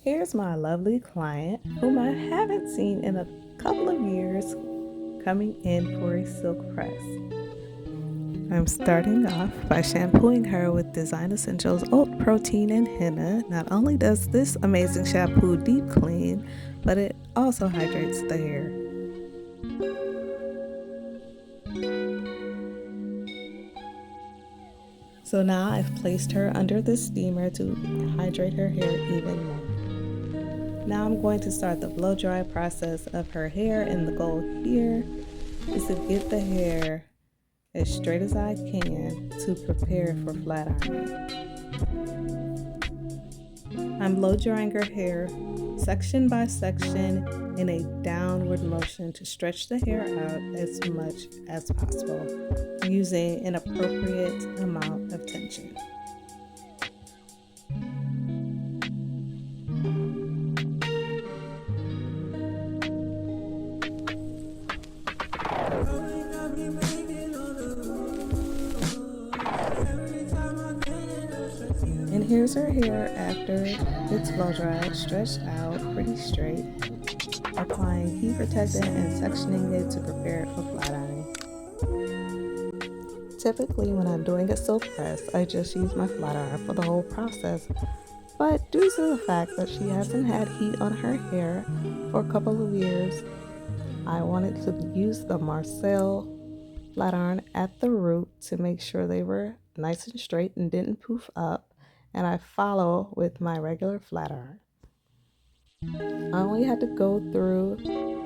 Here's my lovely client, whom I haven't seen in a couple of years, coming in for a silk press. I'm starting off by shampooing her with Design Essentials Oat Protein and Henna. Not only does this amazing shampoo deep clean, but it also hydrates the hair. So now I've placed her under the steamer to hydrate her hair even more. Now I'm going to start the blow dry process of her hair, and the goal here is to get the hair as straight as I can to prepare for flat ironing. I'm blow drying her hair section by section in a downward motion to stretch the hair out as much as possible, using an appropriate amount of tension. And here's her hair after it's blow dried, stretched out pretty straight, applying heat protectant and sectioning it to prepare it for flat ironing. Typically when I'm doing a silk press, I just use my flat iron for the whole process, but due to the fact that she hasn't had heat on her hair for a couple of years, I wanted to use the Marcel flat iron at the root to make sure they were nice and straight and didn't poof up, and I follow with my regular flat iron. I only had to go through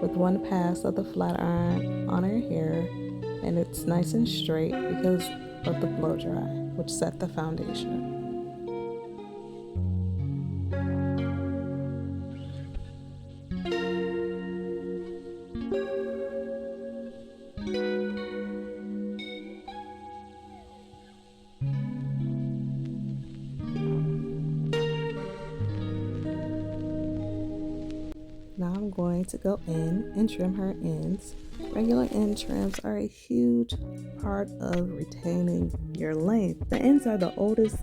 with one pass of the flat iron on her hair, and it's nice and straight because of the blow dry, which set the foundation. Now I'm going to go in and trim her ends. Regular end trims are a huge part of retaining your length. The ends are the oldest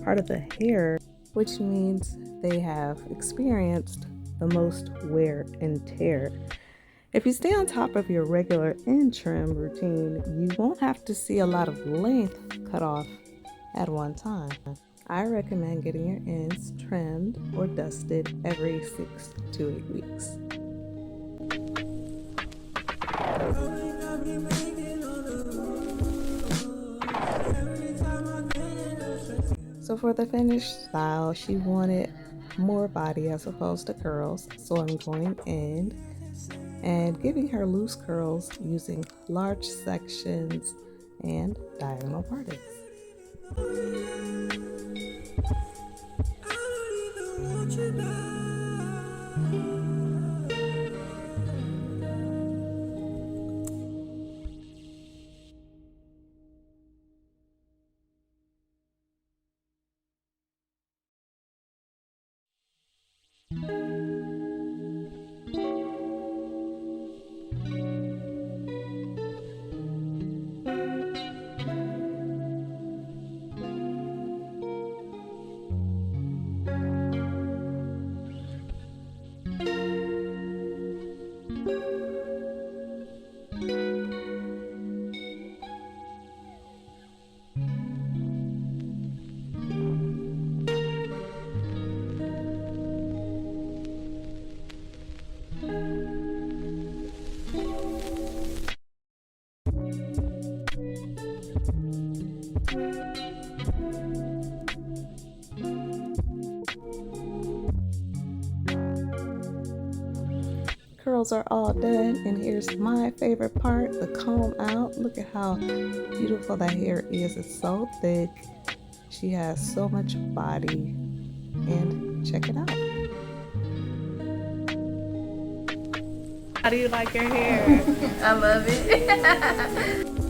part of the hair, which means they have experienced the most wear and tear. If you stay on top of your regular end trim routine, you won't have to see a lot of length cut off at one time. I recommend getting your ends trimmed or dusted every 6 to 8 weeks. So for the finished style, she wanted more body as opposed to curls, so I'm going in and giving her loose curls using large sections and diagonal partings. Curls are all done, and here's my favorite part, the comb out. Look at how beautiful that hair is. It's so thick. She has so much body, and check it out. How do you like your hair? I love it.